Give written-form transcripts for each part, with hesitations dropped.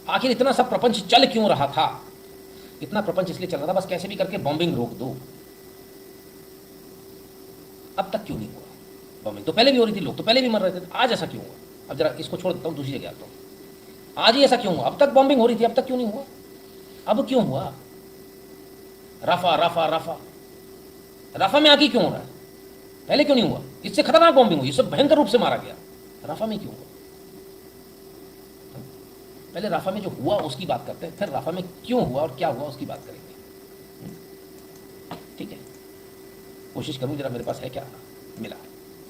आखिर इतना सब प्रपंच चल क्यों रहा था? इतना प्रपंच इसलिए चल रहा था बस कैसे भी करके बॉम्बिंग रोक दो। अब तक क्यों नहीं हुआ? बॉम्बिंग तो पहले भी हो रही थी, लोग तो पहले भी मर रहे थे, आज ऐसा क्यों हुआ? अब जरा इसको छोड़ देता हूँ, दूसरी जगह आता हूँ। आज ही ऐसा क्यों हुआ? अब तक बॉम्बिंग हो रही थी, अब तक क्यों नहीं हुआ? अब क्यों हुआ? रफा रफा रफा, रफा में आके क्यों हो रहा है? पहले क्यों नहीं हुआ? इससे खतरनाक बॉम्बिंग हुई, इससे भयंकर रूप से मारा गया, रफा में क्यों हुआ? पहले राफा में जो हुआ उसकी बात करते हैं, फिर राफा में क्यों हुआ और क्या हुआ उसकी बात करेंगे। ठीक है, कोशिश करूँ जरा, मेरे पास है क्या मिला।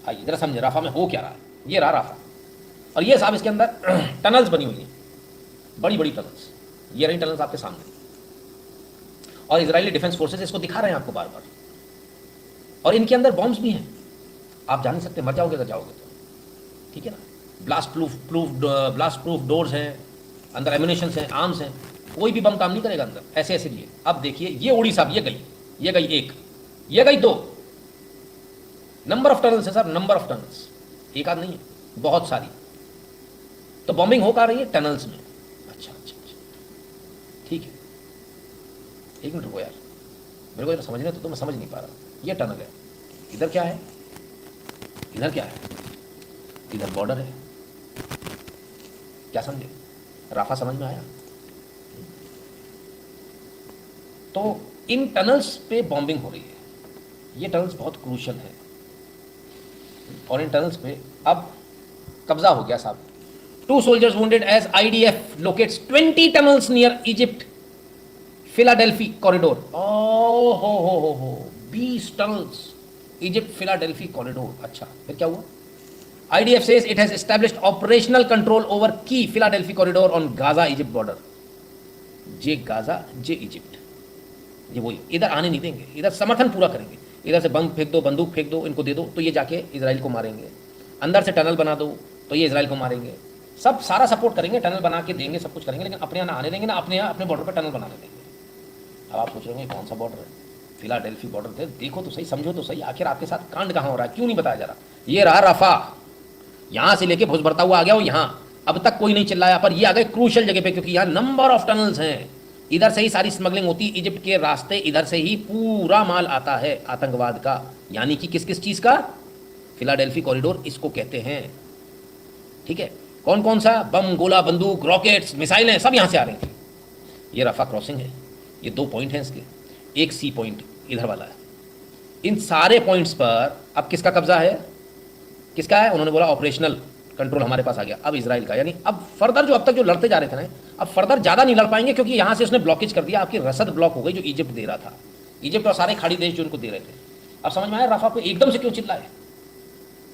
आइए जरा समझे राफा में हो क्या रहा है। ये रहा राफा, और ये साहब इसके अंदर टनल्स बनी हुई हैं, बड़ी बड़ी टनल्स। ये रही टनल्स आपके सामने, और इजरायली डिफेंस फोर्सेस इसको दिखा रहे हैं आपको बार बार, और इनके अंदर बॉम्ब्स भी हैं। आप जान नहीं सकते, मर जाओगे अगर जाओगे तो। ठीक है ना, ब्लास्ट प्रूफ डोर्स हैं, अंदर एम्यूनेशन हैं, आर्म्स हैं, कोई भी बम काम नहीं करेगा अंदर, ऐसे ऐसे लिए। अब देखिए ये उड़ी साहब, ये गई एक, ये गई दो, नंबर ऑफ टनल्स है सर, नंबर ऑफ टनल्स, एक आध नहीं है, बहुत सारी। तो बॉम्बिंग हो कहाँ रही है? टनल्स में। अच्छा अच्छा अच्छा, ठीक है, एक मिनट रुको यार, मेरे को जरा समझने तो मैं समझ नहीं पा रहा। ये टनल है, इधर क्या है? इधर क्या है? इधर बॉर्डर है। क्या समझे? राफा समझ में आया? तो इन टनल्स पे बॉम्बिंग हो रही है, ये टनल्स बहुत क्रूशियल है, और इन टनल्स पे अब कब्जा हो गया साहब। 2 soldiers wounded as IDF locates 20 tunnels near Egypt Philadelphia corridor। ओ हो, 20 टनल्स, इजिप्ट फिलाडेल्फी कॉरिडोर। अच्छा, फिर क्या हुआ? IDF says it has established operational control over key Philadelphia corridor on Gaza Egypt border। J Gaza J Egypt, ये वही, इधर आने नहीं देंगे, इधर समर्थन पूरा करेंगे। इधर से बम फेंक दो, बंदूक फेंक दो, इनको दे दो तो ये जाके इसराइल को मारेंगे। अंदर से टनल बना दो तो ये इसराइल को मारेंगे। सब सारा सपोर्ट करेंगे, टनल बना के देंगे, सब कुछ करेंगे, लेकिन अपने यहाँ ना आने देंगे, ना अपने यहाँ अपने बॉर्डर पर टनल बनाने देंगे। अब आप सोच रहे होंगे कौन सा बॉर्डर है? फिलाडेल्फी बॉर्डर थे, देखो तो सही, समझो तो सही, आखिर आपके साथ कांड कहाँ हो रहा है, क्यों नहीं बताया जा रहा? ये रहा रफा, यहां से लेके भुज भरता हुआ आ गया वो यहां, अब तक कोई नहीं चिल्लाया, पर ये आ गए क्रूशल जगह पे, क्योंकि यहां नंबर ऑफ टनल्स हैं। इधर से ही सारी स्मगलिंग होती, इजिप्ट के रास्ते, इधर से ही पूरा माल आता है आतंकवाद का, यानी कि किस किस चीज का? फिलाडेल्फी कॉरिडोर इसको कहते हैं। ठीक है, कौन कौन सा? बम, गोला, बंदूक, रॉकेट्स, मिसाइलें सब यहां से आ रही थी। ये रफा क्रॉसिंग है, ये 2 पॉइंट हैं इसके, एक सी पॉइंट इधर वाला है। इन सारे पॉइंट्स पर अब किसका कब्जा है? किसका है? उन्होंने बोला ऑपरेशनल कंट्रोल हमारे पास आ गया अब इसराइल का। यानी अब फर्दर जो अब तक जो लड़ते जा रहे थे ना, अब फर्दर ज़्यादा नहीं लड़ पाएंगे, क्योंकि यहाँ से उसने ब्लॉकेज कर दिया, आपकी रसद ब्लॉक हो गई जो इजिप्ट दे रहा था, इजिप्ट और सारे खाड़ी देश जो उनको दे रहे थे। अब समझ में आया रफा को एकदम से क्यों चिल्लाए?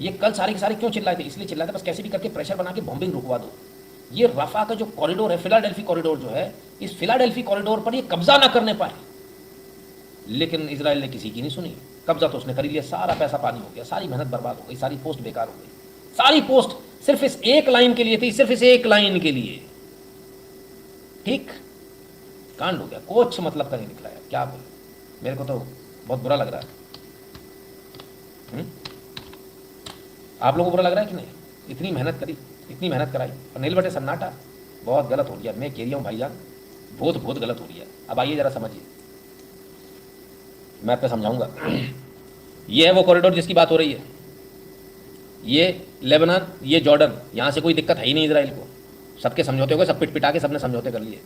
ये कल सारे के सारे क्यों चिल्लाए थे? इसलिए चिल्लाए थे बस कैसे भी करके प्रेशर बना के बॉम्बिंग रुकवा दो। ये रफा का जो कॉरिडोर है, फिलाडेल्फी कॉरिडोर जो है, इस फिलाडेल्फी कॉरिडोर पर ये कब्जा ना करने पाए। लेकिन इसराइल ने किसी की नहीं सुनी, कब्जा तो उसने कर लिया, सारा पैसा पानी हो गया, सारी मेहनत बर्बाद हो गई, सारी पोस्ट बेकार हो गई। सारी पोस्ट सिर्फ इस एक लाइन के लिए थी, सिर्फ इस एक लाइन के लिए। ठीक, कांड हो गया, कुछ मतलब का नहीं निकला यार, क्या बोले। मेरे को तो बहुत बुरा लग रहा है। आप लोगों को बुरा लग रहा है कि नहीं? इतनी मेहनत करी, इतनी मेहनत कराई, और नील बटे सन्नाटा, बहुत गलत हो गया। मैं कह रही हूँ भाईजान, बहुत बहुत गलत हो रही है। अब आइए जरा समझिए, मैं आपको समझाऊंगा। ये है वो कॉरिडोर जिसकी बात हो रही है, ये लेबनान, ये जॉर्डन, यहाँ से कोई दिक्कत है ही नहीं इसराइल को, सबके समझौते हो गए, सब पिट पिटा के सबने समझौते कर लिए।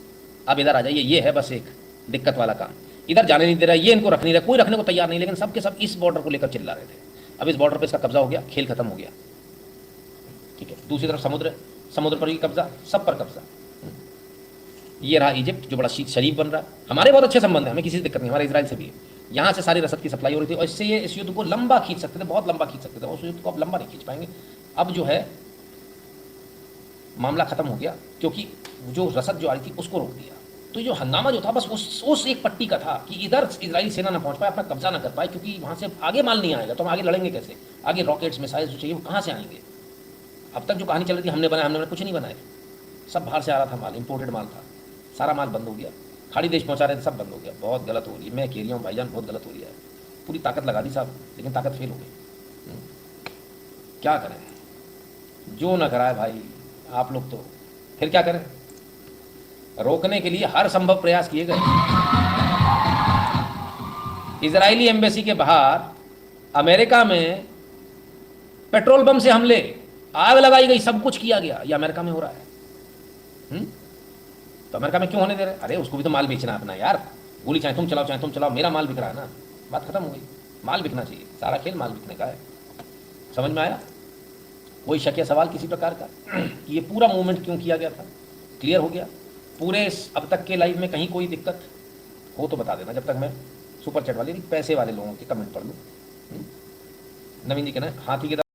अब इधर आ जाइए, ये है बस एक दिक्कत वाला काम, इधर जाने नहीं दे रहा, ये इनको रख नहीं रहा, कोई रखने को तैयार नहीं, लेकिन सब के सब इस बॉर्डर को लेकर चिल्ला रहे थे। अब इस बॉर्डर पर इसका कब्जा हो गया, खेल खत्म हो गया। ठीक है, दूसरी तरफ समुद्र, समुद्र पर भी कब्जा, सब पर कब्जा। ये रहा इजिप्ट जो बड़ा शरीफ बन रहा है, हमारे बहुत अच्छे संबंध हैं, हमें किसी से दिक्कत नहीं, हमारे इसराइल से भी है। यहाँ से सारी रसद की सप्लाई हो रही थी, और इससे ये इस युद्ध को लंबा खींच सकते थे, बहुत लंबा खींच सकते थे, उस युद्ध को अब लंबा नहीं खींच पाएंगे। अब जो है मामला खत्म हो गया, क्योंकि जो रसद जो आ रही थी उसको रोक दिया। तो जो हंगामा जो था बस उस एक पट्टी का था कि इधर इजरायली सेना ना पहुंच पाए, अपना कब्जा ना कर पाए, क्योंकि वहां से आगे माल नहीं आएगा तो हम आगे लड़ेंगे कैसे? आगे रॉकेट्स, मिसाइल्स जो चाहिए वो कहाँ से आएंगे? अब तक जो कहानी चल रही थी, हमने बनाया, हमने कुछ नहीं बनाया, सब बाहर से आ रहा था माल, इंपोर्टेड माल था, सारा माल बंद हो गया, खाड़ी देश पहुंचा रहे थे, सब बंद हो गया। बहुत गलत हो रही है, मैं कह रही हूँ भाईजान, बहुत गलत हो रही है। पूरी ताकत लगा दी साहब, लेकिन ताकत फेल हो गई। क्या करें, जो ना कराए भाई आप लोग, तो फिर क्या करें? रोकने के लिए हर संभव प्रयास किए गए। इजरायली एम्बेसी के बाहर अमेरिका में पेट्रोल बम से हमले, आग लगाई गई, सब कुछ किया गया। ये अमेरिका में हो रहा है। तो अमेरिका में क्यों होने दे रहे? अरे उसको भी तो माल बेचना है अपना यार। गोली चाहे तुम चलाओ, मेरा माल बिक रहा है ना, बात खत्म हो गई। माल बिकना चाहिए, सारा खेल माल बिकने का है। समझ में आया? कोई शक या सवाल किसी प्रकार का कि ये पूरा मूवमेंट क्यों किया गया था? क्लियर हो गया? पूरे अब तक के लाइफ में कहीं कोई दिक्कत हो तो बता देना, जब तक मैं सुपर चैट वाले पैसे वाले लोगों के कमेंट पढ़ लूँ। नवीन जी कहना हाथी के